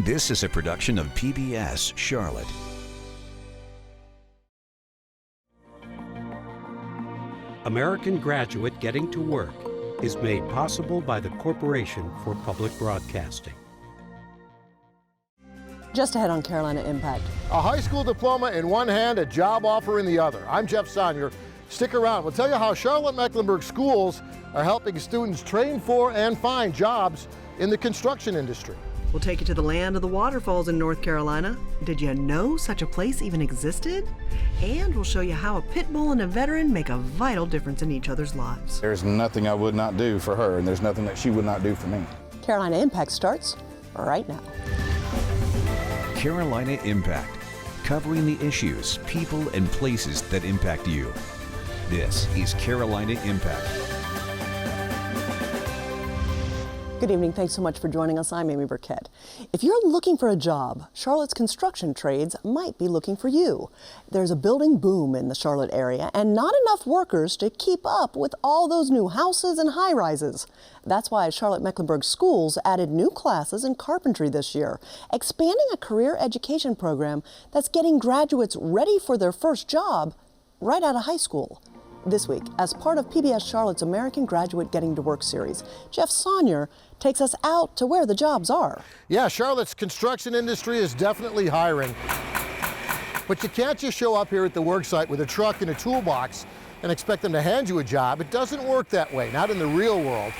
This is a production of PBS Charlotte. American Graduate Getting to Work is made possible by the Corporation for Public Broadcasting. Just ahead on Carolina Impact. A high school diploma in one hand, a job offer in the other. I'm Jeff Sonnier. Stick around. We'll tell you how Charlotte-Mecklenburg schools are helping students train for and find jobs in the construction industry. We'll take you to the land of the waterfalls in North Carolina. Did you know such a place even existed? And we'll show you how a pit bull and a veteran make a vital difference in each other's lives. There's nothing I would not do for her, and there's nothing that she would not do for me. Carolina Impact starts right now. Carolina Impact, covering the issues, people, and places that impact you. This is Carolina Impact. Good evening. Thanks so much for joining us. I'm Amy Burkett. If you're looking for a job, Charlotte's construction trades might be looking for you. There's a building boom in the Charlotte area and not enough workers to keep up with all those new houses and high-rises. That's why Charlotte-Mecklenburg schools added new classes in carpentry this year, expanding a career education program that's getting graduates ready for their first job right out of high school. This week, as part of PBS Charlotte's American Graduate Getting to Work series, Jeff Sonnier takes us out to where the jobs are. Yeah, Charlotte's construction industry is definitely hiring. But you can't just show up here at the work site with a truck and a toolbox and expect them to hand you a job. It doesn't work that way, not in the real world.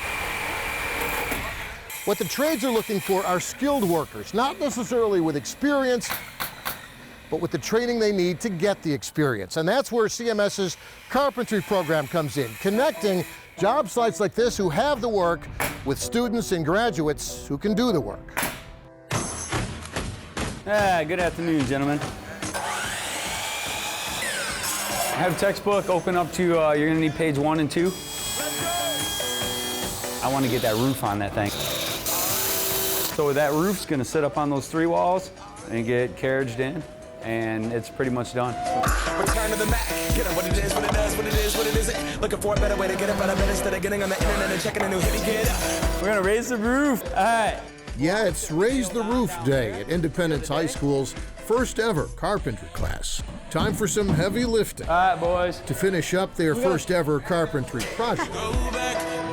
What the trades are looking for are skilled workers, not necessarily with experience, but with the training they need to get the experience. And that's where CMS's carpentry program comes in, connecting job sites like this who have the work with students and graduates who can do the work. Good afternoon, gentlemen. I have a textbook open up to, you're gonna need page 1 and 2. I wanna get that roof on that thing. So that roof's gonna sit up on those 3 walls and get carriaged in, and it's pretty much done. Return to the Mac. Get up what it is, what it does, what it is, what it isn't. Looking for a better way to get up out of bed instead of getting on the internet and checking a new hit. Get up. We're gonna raise the roof. All right. Yeah, it's Raise the Roof Day at Independence High School's first ever carpentry class. Time for some heavy lifting. All right, boys. To finish up their first ever carpentry project.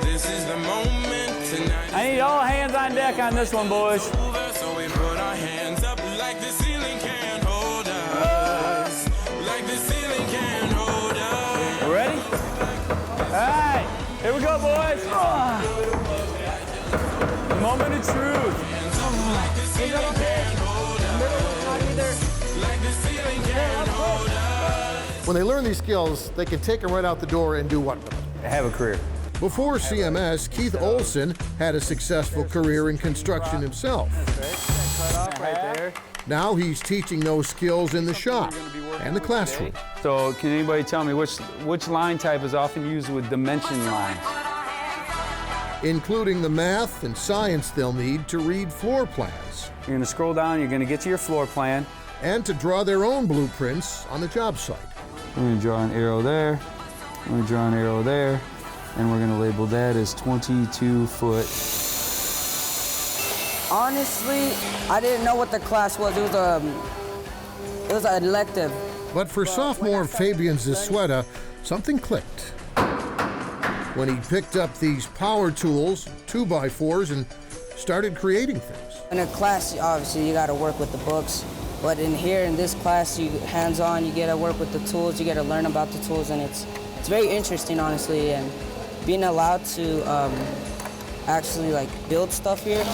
This is the moment tonight. I need all hands on deck on this one, boys. So we put our hands up like the ceiling can't hold us. Like the ceiling can't hold us. Ready? All right. Here we go, boys. The moment of truth. Like the ceiling can't hold us. Like the ceiling can't hold us. When they learn these skills, they can take them right out the door and do what with them? Have a career. Before CMS, Keith Olson had a successful career in construction himself. Cut off right there. Now he's teaching those skills in the shop and the classroom. So can anybody tell me which line type is often used with dimension lines? Including the math and science they'll need to read floor plans You're gonna scroll down, you're gonna get to your floor plan. and to draw their own blueprints on the job site. We're gonna draw an arrow there, we're gonna draw an arrow there, and we're gonna label that as 22 foot. Honestly, I didn't know what the class was. It was an elective. But for sophomore Fabian Zisueta, something clicked when he picked up these power tools, 2x4s, and started creating things. In a class, obviously, you got to work with the books. But in this class, you hands-on, you get to work with the tools, you get to learn about the tools, and it's very interesting, honestly. And being allowed to actually build stuff here,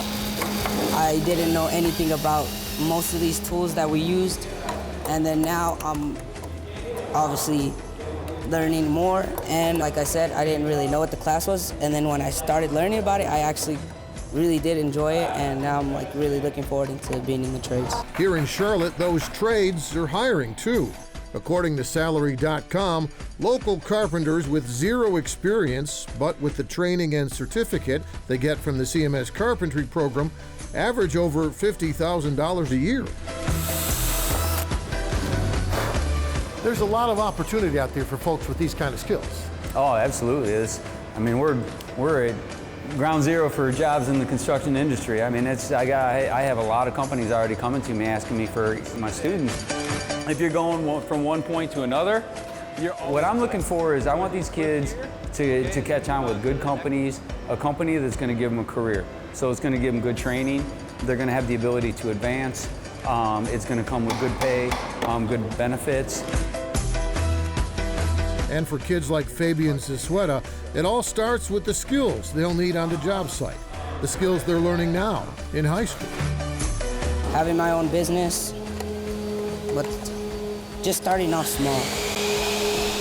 I didn't know anything about most of these tools that we used. And then now I'm obviously learning more. And like I said, I didn't really know what the class was. And then when I started learning about it, I actually really did enjoy it. And now I'm really looking forward to being in the trades. Here in Charlotte, those trades are hiring too. According to Salary.com, local carpenters with 0 experience, but with the training and certificate they get from the CMS carpentry program, average over $50,000 a year. There's a lot of opportunity out there for folks with these kind of skills. Oh, absolutely. I mean, we're ground zero for jobs in the construction industry. I mean, I have a lot of companies already coming to me asking me for my students. If you're going from one point to another, what I'm looking for is I want these kids to catch on with good companies, a company that's going to give them a career. So it's going to give them good training. They're going to have the ability to advance. It's going to come with good pay, good benefits. And for kids like Fabian Zisueta, it all starts with the skills they'll need on the job site, the skills they're learning now in high school. Having my own business, but just starting off small.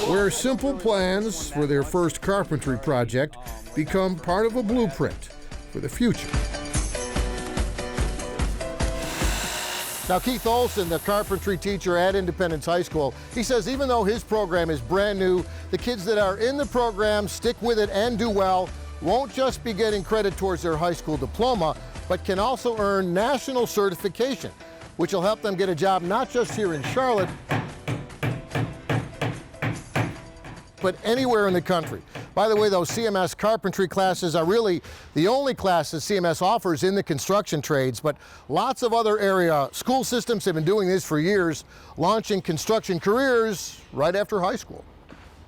Where simple plans for their first carpentry project become part of a blueprint for the future. Now, Keith Olson, the carpentry teacher at Independence High School, he says even though his program is brand new, the kids that are in the program stick with it and do well, won't just be getting credit towards their high school diploma, but can also earn national certification, which will help them get a job not just here in Charlotte, but anywhere in the country. By the way, those CMS carpentry classes are really the only classes CMS offers in the construction trades, but lots of other area school systems have been doing this for years, launching construction careers right after high school.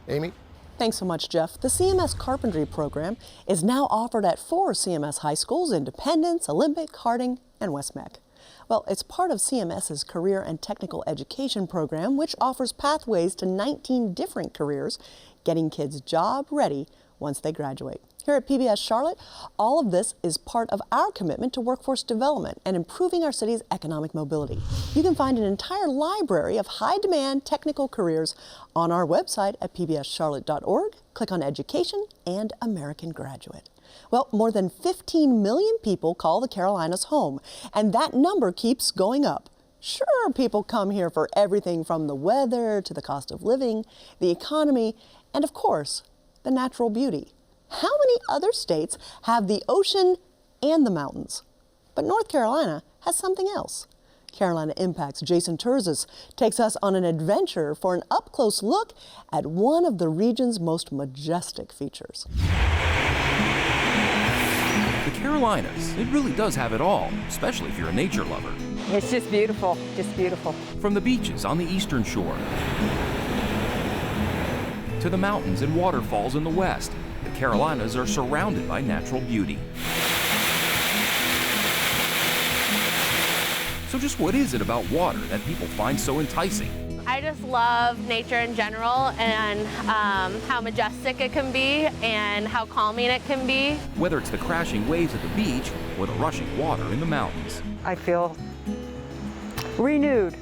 Amy? Thanks so much, Jeff. The CMS Carpentry program is now offered at 4 CMS high schools: Independence, Olympic, Harding, and West Meck. Well, it's part of CMS's Career and Technical Education program, which offers pathways to 19 different careers, getting kids job ready once they graduate. Here at PBS Charlotte, all of this is part of our commitment to workforce development and improving our city's economic mobility. You can find an entire library of high-demand technical careers on our website at pbscharlotte.org. Click on Education and American Graduate. Well, more than 15 million people call the Carolinas home, and that number keeps going up. Sure, people come here for everything from the weather to the cost of living, the economy, and of course, the natural beauty. How many other states have the ocean and the mountains? But North Carolina has something else. Carolina Impact's Jason Terzis takes us on an adventure for an up-close look at one of the region's most majestic features. The Carolinas, it really does have it all, especially if you're a nature lover. It's just beautiful, just beautiful. From the beaches on the eastern shore to the mountains and waterfalls in the west, the Carolinas are surrounded by natural beauty. So just what is it about water that people find so enticing? I just love nature in general and how majestic it can be and how calming it can be. Whether it's the crashing waves at the beach or the rushing water in the mountains. I feel renewed.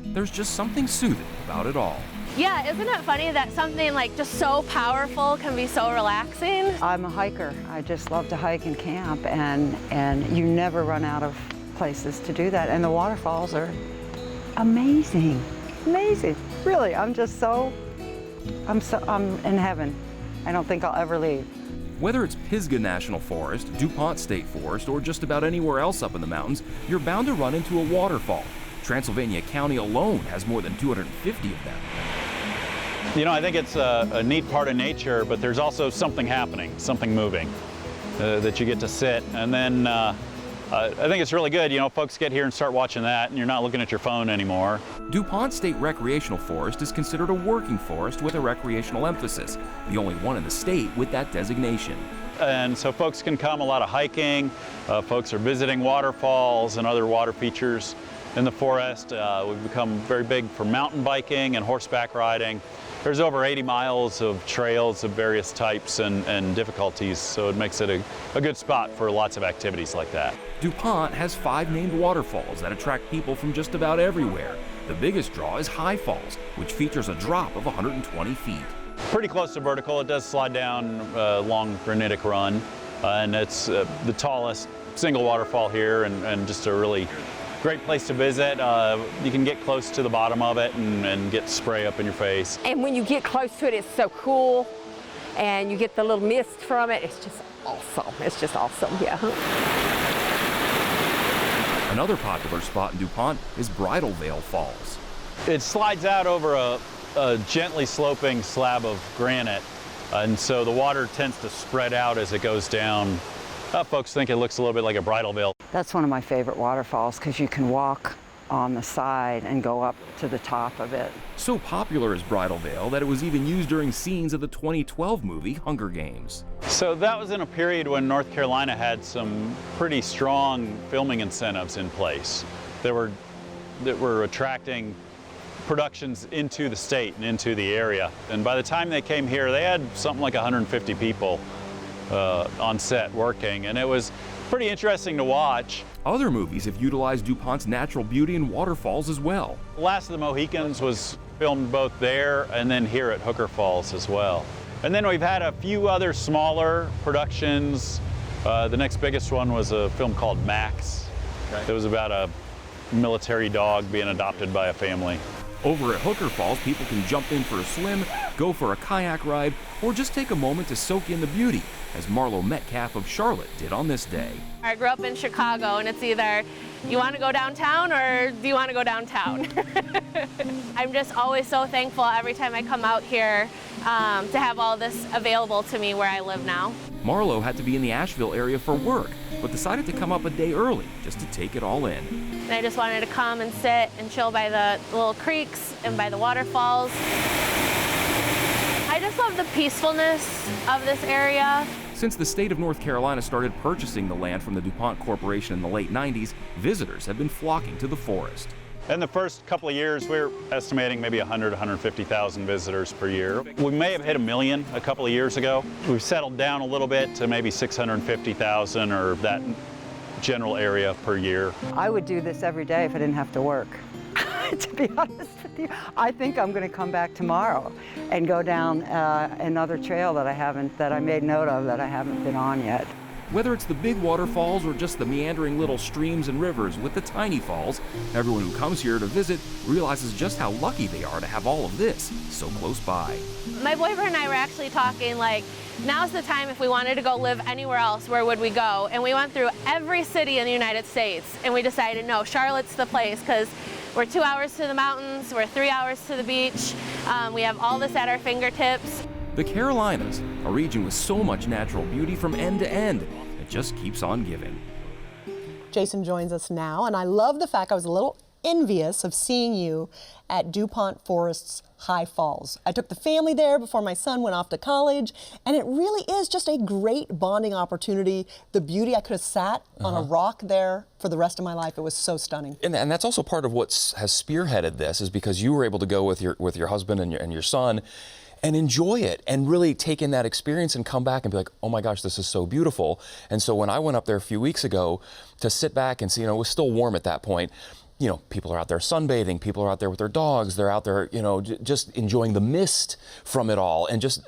There's just something soothing about it all. Yeah, isn't it funny that something like just so powerful can be so relaxing? I'm a hiker. I just love to hike and camp, and you never run out of places to do that. And the waterfalls are amazing, amazing. Really, I'm in heaven. I don't think I'll ever leave. Whether it's Pisgah National Forest, DuPont State Forest, or just about anywhere else up in the mountains, you're bound to run into a waterfall. Transylvania County alone has more than 250 of them. You know, I think it's a neat part of nature, but there's also something happening, something moving that you get to sit. And then I think it's really good, you know, folks get here and start watching that and you're not looking at your phone anymore. DuPont State Recreational Forest is considered a working forest with a recreational emphasis, the only one in the state with that designation. And so folks can come a lot of hiking, folks are visiting waterfalls and other water features in the forest. We've become very big for mountain biking and horseback riding. There's over 80 miles of trails of various types and difficulties, so it makes it a good spot for lots of activities like that. DuPont has 5 named waterfalls that attract people from just about everywhere. The biggest draw is High Falls, which features a drop of 120 feet. Pretty close to vertical. It does slide down a long granitic run, and it's the tallest single waterfall here and just a really great place to visit. You can get close to the bottom of it and get spray up in your face. And when you get close to it, it's so cool, and you get the little mist from it. It's just awesome. It's just awesome, yeah. Another popular spot in DuPont is Bridal Veil Falls. It slides out over a gently sloping slab of granite And so the water tends to spread out as it goes down. Folks think it looks a little bit like a bridal veil. That's one of my favorite waterfalls because you can walk on the side and go up to the top of it. So popular is Bridal Veil that it was even used during scenes of the 2012 movie Hunger Games. So that was in a period when North Carolina had some pretty strong filming incentives in place that were attracting productions into the state and into the area. And by the time they came here, they had something like 150 people on set working, and it was pretty interesting to watch. Other movies have utilized DuPont's natural beauty and waterfalls as well. Last of the Mohicans was filmed both there and then here at Hooker Falls as well. And then we've had a few other smaller productions. The next biggest one was a film called Max. It was about a military dog being adopted by a family. Over at Hooker Falls, people can jump in for a swim, go for a kayak ride, or just take a moment to soak in the beauty, as Marlo Metcalf of Charlotte did on this day. I grew up in Chicago, and it's either you want to go downtown or do you want to go downtown? I'm just always so thankful every time I come out here to have all this available to me where I live now. Marlo had to be in the Asheville area for work, but decided to come up a day early just to take it all in. And I just wanted to come and sit and chill by the little creeks and by the waterfalls. I just love the peacefulness of this area. Since the state of North Carolina started purchasing the land from the DuPont Corporation in the late 90s, visitors have been flocking to the forest. In the first couple of years, we're estimating maybe 100, 150,000 visitors per year. We may have hit 1 million a couple of years ago. We've settled down a little bit to maybe 650,000 or that general area per year. I would do this every day if I didn't have to work. To be honest with you, I think I'm going to come back tomorrow and go down another trail that I made note of that I haven't been on yet. Whether it's the big waterfalls or just the meandering little streams and rivers with the tiny falls, everyone who comes here to visit realizes just how lucky they are to have all of this so close by. My boyfriend and I were actually talking like, now's the time if we wanted to go live anywhere else, where would we go? And we went through every city in the United States and we decided, no, Charlotte's the place because we're 2 hours to the mountains, we're 3 hours to the beach, we have all this at our fingertips. The Carolinas, a region with so much natural beauty from end to end, it just keeps on giving. Jason joins us now, and I love the fact I was a little envious of seeing you at DuPont Forest's High Falls. I took the family there before my son went off to college, and it really is just a great bonding opportunity. The beauty, I could have sat on a rock there for the rest of my life. It was so stunning. And that's also part of what has spearheaded this, is because you were able to go with your husband and your son and enjoy it and really take in that experience and come back and be like, oh my gosh, this is so beautiful. And so when I went up there a few weeks ago to sit back and see, it was still warm at that point. People are out there sunbathing, people are out there with their dogs, they're out there, just enjoying the mist from it all and just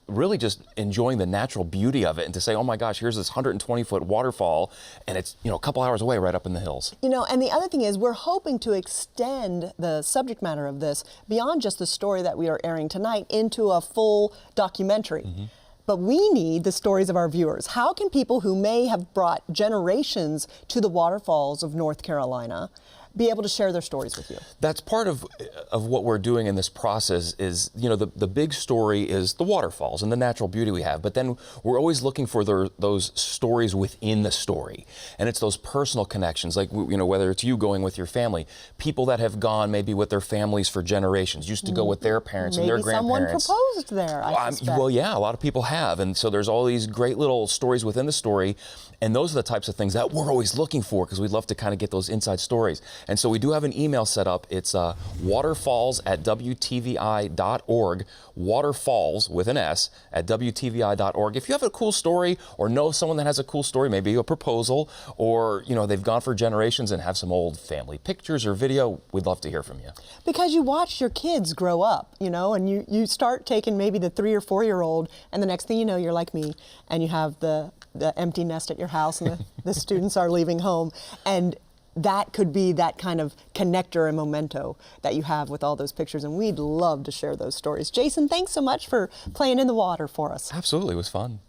really just enjoying the natural beauty of it, and to say, oh my gosh, here's this 120-foot waterfall and it's, a couple hours away right up in the hills. And the other thing is we're hoping to extend the subject matter of this beyond just the story that we are airing tonight into a full documentary. Mm-hmm. But we need the stories of our viewers. How can people who may have brought generations to the waterfalls of North Carolina be able to share their stories with you? That's part of what we're doing in this process is, the big story is the waterfalls and the natural beauty we have, but then we're always looking for those stories within the story. And it's those personal connections, like, whether it's you going with your family, people that have gone maybe with their families for generations, used to go with their parents and their grandparents. Maybe someone proposed there, I suspect. Well, yeah, a lot of people have. And so there's all these great little stories within the story. And those are the types of things that we're always looking for, because we'd love to kind of get those inside stories. And so we do have an email set up. It's waterfalls@wtvi.org, waterfalls with an S at wtvi.org. If you have a cool story or know someone that has a cool story, maybe a proposal, or they've gone for generations and have some old family pictures or video, we'd love to hear from you. Because you watch your kids grow up, and you start taking maybe the 3 or 4 year old, and the next thing you know, you're like me, and you have the empty nest at your house, and the students are leaving home, and that could be that kind of connector and memento that you have with all those pictures, and we'd love to share those stories. Jason, thanks so much for playing in the water for us. Absolutely, it was fun.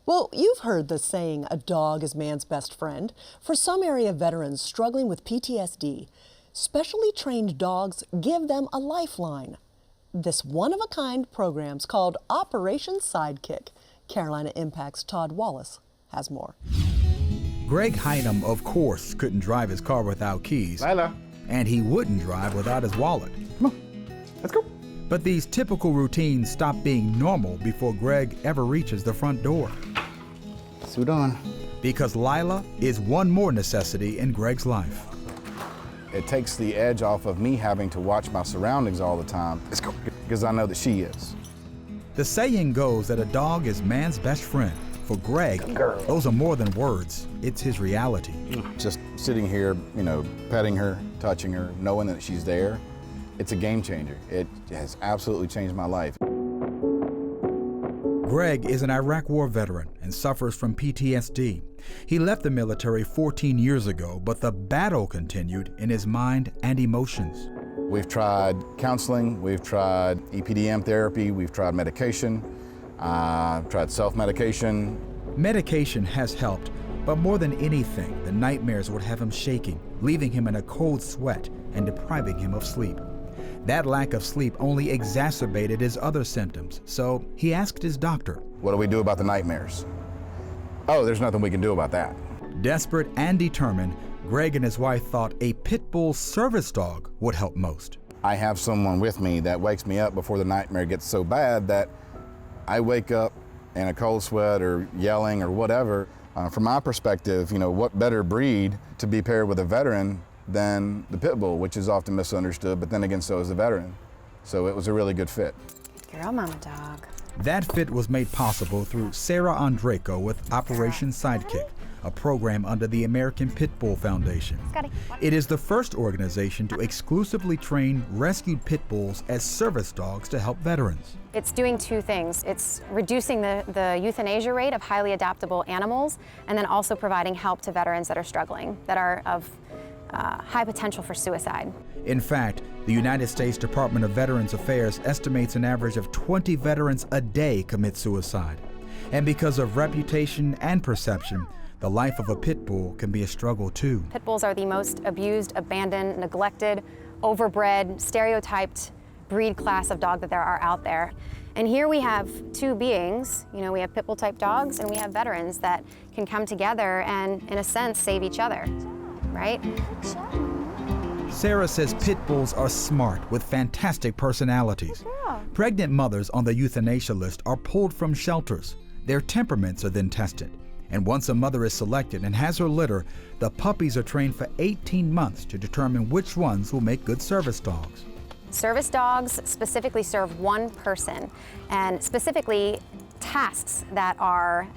Well, you've heard the saying, a dog is man's best friend. For some area veterans struggling with PTSD, specially trained dogs give them a lifeline. This one-of-a-kind program's called Operation Sidekick. Carolina Impact's Todd Wallace has more. Greg Hynum, of course, couldn't drive his car without keys. Lila. And he wouldn't drive without his wallet. Come on, let's go. But these typical routines stop being normal before Greg ever reaches the front door. Suit on. Because Lila is one more necessity in Greg's life. It takes the edge off of me having to watch my surroundings all the time. Let's go. Because I know that she is. The saying goes that a dog is man's best friend. For Greg, those are more than words. It's his reality. Just sitting here, you know, petting her, touching her, knowing that she's there, it's a game changer. It has absolutely changed my life. Greg is an Iraq War veteran and suffers from PTSD. He left the military 14 years ago, but the battle continued in his mind and emotions. We've tried counseling, we've tried EPDM therapy, we've tried medication, tried self-medication. Medication has helped, but more than anything, the nightmares would have him shaking, leaving him in a cold sweat and depriving him of sleep. That lack of sleep only exacerbated his other symptoms, so he asked his doctor. What do we do about the nightmares? Oh, there's nothing we can do about that. Desperate and determined, Greg and his wife thought a pit bull service dog would help most. I have someone with me that wakes me up before the nightmare gets so bad that I wake up in a cold sweat or yelling or whatever. From my perspective, you know, what better breed to be paired with a veteran than the pit bull, which is often misunderstood, but then again, so is the veteran. So it was a really good fit. Girl, mama dog. That fit was made possible through Sarah Andreyko with Operation Sidekick, a program under the American Pit Bull Foundation. It is the first organization to exclusively train rescued pit bulls as service dogs to help veterans. It's doing two things. It's reducing the euthanasia rate of highly adaptable animals, and then also providing help to veterans that are struggling, that are of high potential for suicide. In fact, the United States Department of Veterans Affairs estimates an average of 20 veterans a day commit suicide. And because of reputation and perception, the life of a pit bull can be a struggle too. Pit bulls are the most abused, abandoned, neglected, overbred, stereotyped breed class of dog that there are out there. And here we have two beings, you know, we have pit bull type dogs and we have veterans that can come together and, in a sense, save each other, right? Sarah says pit bulls are smart with fantastic personalities. Pregnant mothers on the euthanasia list are pulled from shelters. Their temperaments are then tested. And once a mother is selected and has her litter, the puppies are trained for 18 months to determine which ones will make good service dogs. Service dogs specifically serve one person, and specifically tasks that are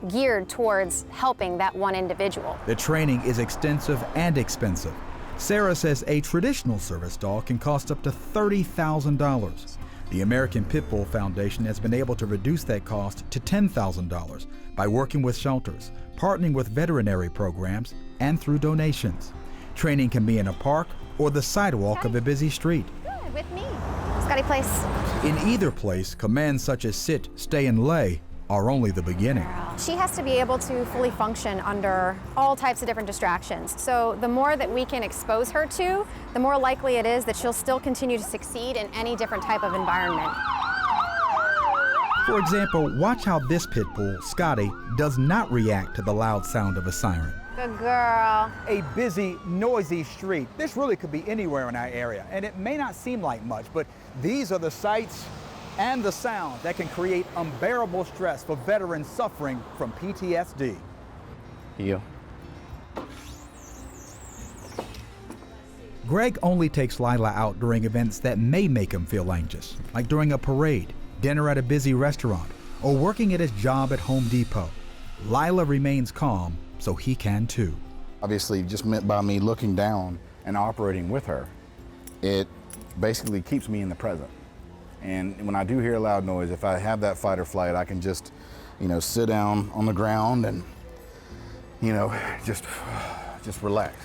geared towards helping that one individual. The training is extensive and expensive. Sarah says a traditional service dog can cost up to $30,000. The American Pit Bull Foundation has been able to reduce that cost to $10,000 by working with shelters, partnering with veterinary programs, and through donations. Training can be in a park or the sidewalk of a busy street. Good, with me. Scotty place. In either place, commands such as sit, stay, and lay are only the beginning. She has to be able to fully function under all types of different distractions. So the more that we can expose her to, the more likely it is that she'll still continue to succeed in any different type of environment. For example, watch how this pit bull, Scotty, does not react to the loud sound of a siren. Good girl. A busy, noisy street. This really could be anywhere in our area, and it may not seem like much, but these are the sights and the sounds that can create unbearable stress for veterans suffering from PTSD. Heel. Greg only takes Lila out during events that may make him feel anxious, like during a parade, dinner at a busy restaurant, or working at his job at Home Depot. Lila remains calm, so he can too. Obviously, just meant by me looking down and operating with her, it basically keeps me in the present. And when I do hear a loud noise, if I have that fight or flight, I can just, you know, sit down on the ground and, you know, just relax.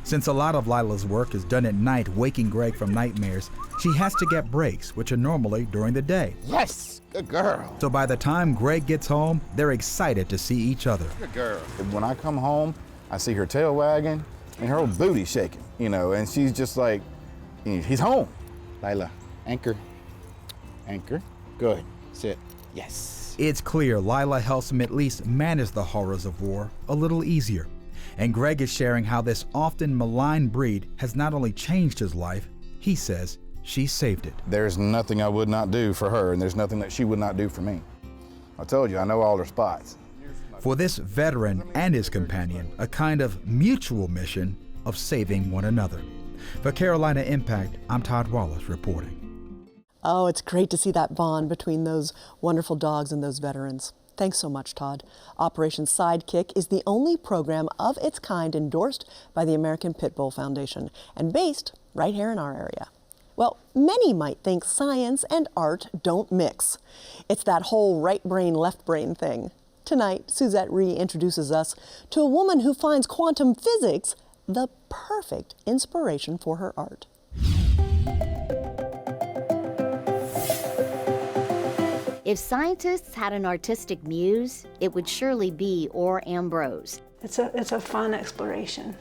Since a lot of Lila's work is done at night, waking Greg from nightmares, she has to get breaks, which are normally during the day. Yes, good girl. So by the time Greg gets home, they're excited to see each other. Good girl. When I come home, I see her tail wagging and her old booty shaking, you know, and she's just like, he's home. Lila, Anchor. Anchor. Good. Sit. Yes. It's clear Lila helps him at least manage the horrors of war a little easier. And Greg is sharing how this often maligned breed has not only changed his life, he says she saved it. There's nothing I would not do for her, and there's nothing that she would not do for me. I told you, I know all her spots. For this veteran and his companion, a kind of mutual mission of saving one another. For Carolina Impact, I'm Todd Wallace reporting. Oh, it's great to see that bond between those wonderful dogs and those veterans. Thanks so much, Todd. Operation Sidekick is the only program of its kind endorsed by the American Pit Bull Foundation and based right here in our area. Well, many might think science and art don't mix. It's that whole right brain, left brain thing. Tonight, Suzette Rhee introduces us to a woman who finds quantum physics the perfect inspiration for her art. If scientists had an artistic muse, it would surely be Orr Ambrose. It's a fun exploration.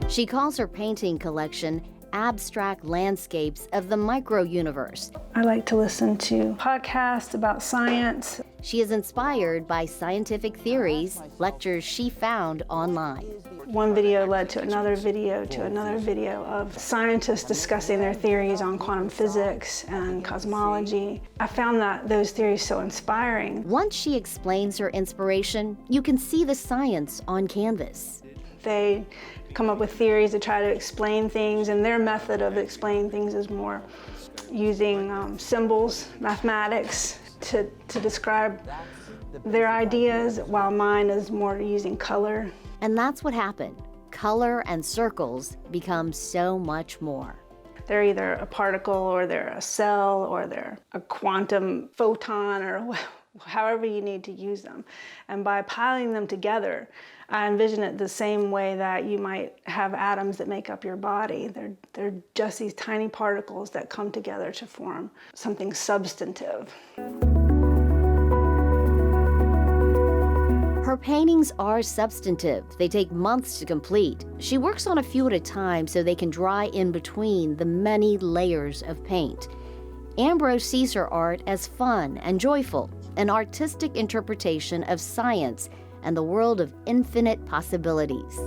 She calls her painting collection abstract landscapes of the micro-universe. I like to listen to podcasts about science. She is inspired by scientific theories, lectures she found online. One video led to another video of scientists discussing their theories on quantum physics and cosmology. I found that those theories so inspiring. Once she explains her inspiration, you can see the science on canvas. They come up with theories to try to explain things, and their method of explaining things is more using symbols, mathematics to describe their ideas, while mine is more using color. And that's what happened. Color and circles become so much more. They're either a particle, or they're a cell, or they're a quantum photon, or however you need to use them. And by piling them together, I envision it the same way that you might have atoms that make up your body. They're just these tiny particles that come together to form something substantive. Her paintings are substantive. They take months to complete. She works on a few at a time so they can dry in between the many layers of paint. Ambrose sees her art as fun and joyful, an artistic interpretation of science and the world of infinite possibilities.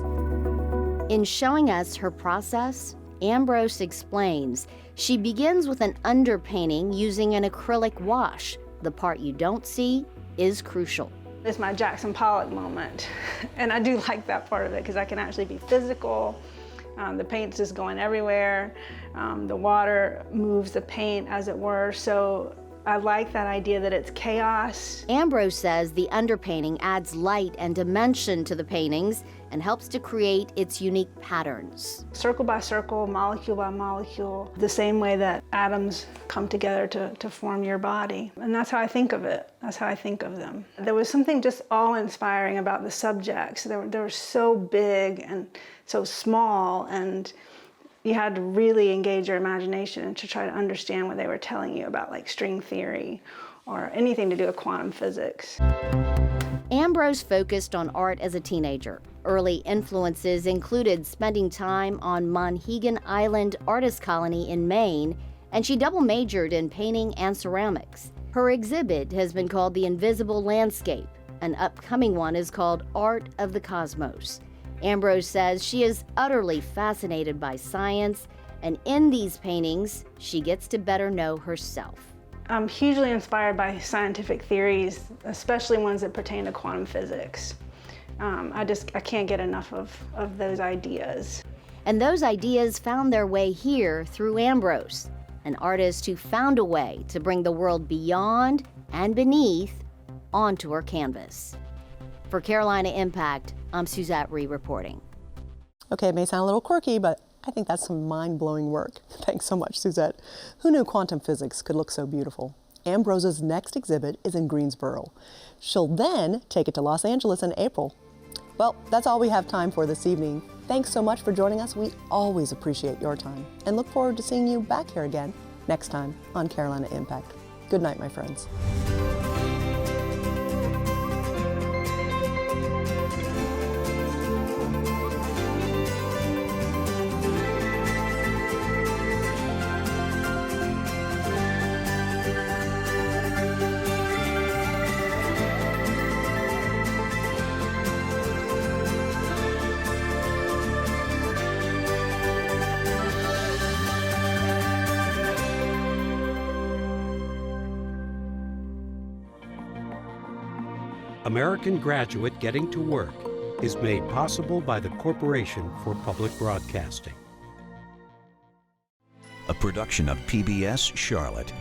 In showing us her process, Ambrose explains she begins with an underpainting using an acrylic wash. The part you don't see is crucial. It's my Jackson Pollock moment. And I do like that part of it because I can actually be physical. The paint's just going everywhere. The water moves the paint, as it were. So I like that idea that it's chaos. Ambrose says the underpainting adds light and dimension to the paintings and helps to create its unique patterns. Circle by circle, molecule by molecule, the same way that atoms come together to form your body. And that's how I think of it. That's how I think of them. There was something just awe-inspiring about the subjects. They were so big and so small, and you had to really engage your imagination to try to understand what they were telling you about, like string theory or anything to do with quantum physics. Ambrose focused on art as a teenager. Early influences included spending time on Monhegan Island Artist Colony in Maine, and she double majored in painting and ceramics. Her exhibit has been called The Invisible Landscape. An upcoming one is called Art of the Cosmos. Ambrose says she is utterly fascinated by science, and in these paintings, she gets to better know herself. I'm hugely inspired by scientific theories, especially ones that pertain to quantum physics. I can't get enough of those ideas. And those ideas found their way here through Ambrose, an artist who found a way to bring the world beyond and beneath onto her canvas. For Carolina Impact, I'm Suzette Rhee reporting. Okay, it may sound a little quirky, but I think that's some mind-blowing work. Thanks so much, Suzette. Who knew quantum physics could look so beautiful? Ambrose's next exhibit is in Greensboro. She'll then take it to Los Angeles in April. Well, that's all we have time for this evening. Thanks so much for joining us. We always appreciate your time and look forward to seeing you back here again next time on Carolina Impact. Good night, my friends. American Graduate Getting to Work is made possible by the Corporation for Public Broadcasting. A production of PBS Charlotte.